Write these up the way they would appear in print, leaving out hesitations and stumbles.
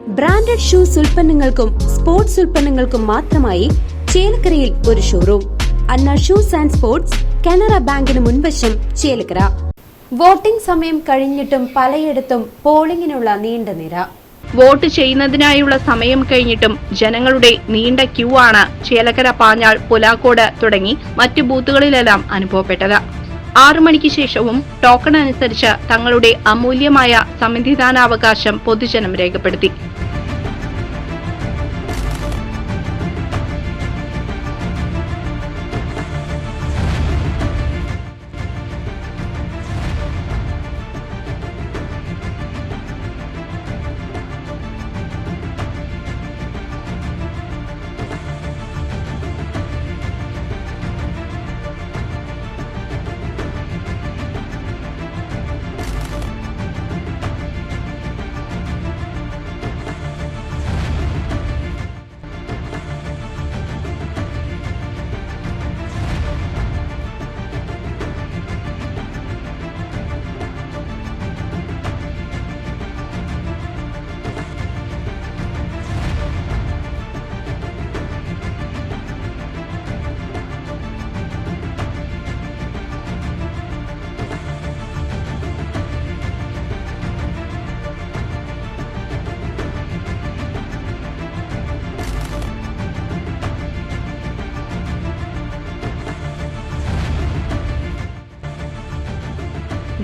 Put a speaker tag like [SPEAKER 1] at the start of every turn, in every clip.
[SPEAKER 1] Branded shoes ഉൽപ്പന്നങ്ങൾക്കും sports ഉൽപ്പന്നങ്ങൾക്കും മാത്രമായി ചേലക്കരയിൽ ഒരു showroom. Anna shoes and sports, Canara ബാങ്കിന് മുൻവശം, ചേലക്കര. വോട്ടിംഗ് സമയം കഴിഞ്ഞിട്ടും പലയിടത്തും പോളിംഗിനുള്ള നീണ്ട നിര.
[SPEAKER 2] വോട്ട് ചെയ്യുന്നതിനായുള്ള സമയം കഴിഞ്ഞിട്ടും ജനങ്ങളുടെ നീണ്ട ക്യൂ ആണ് ചേലക്കര, പാഞ്ഞാൾ, പുലാക്കോട് തുടങ്ങി മറ്റു ബൂത്തുകളിലെല്ലാം അനുഭവപ്പെട്ടത്. 6 മണിക്ക് ശേഷവും ടോക്കൺ അനുസരിച്ച് തങ്ങളുടെ അമൂല്യമായ സമ്മതിദാനാവകാശം പൊതുജനം രേഖപ്പെടുത്തി.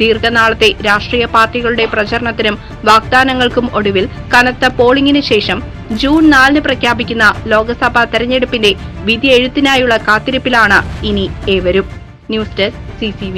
[SPEAKER 2] ദീർഘനാളത്തെ രാഷ്ട്രീയ പാർട്ടികളുടെ പ്രചരണത്തിനും വാഗ്ദാനങ്ങൾക്കും ഒടുവിൽ കനത്ത പോളിംഗിന് ശേഷം ജൂൺ 4 പ്രഖ്യാപിക്കുന്ന ലോക്സഭാ തെരഞ്ഞെടുപ്പിന്റെ വിധി എഴുത്തിനായുള്ള കാത്തിരിപ്പിലാണ് ഇനി ഏവരും. News desk CCV.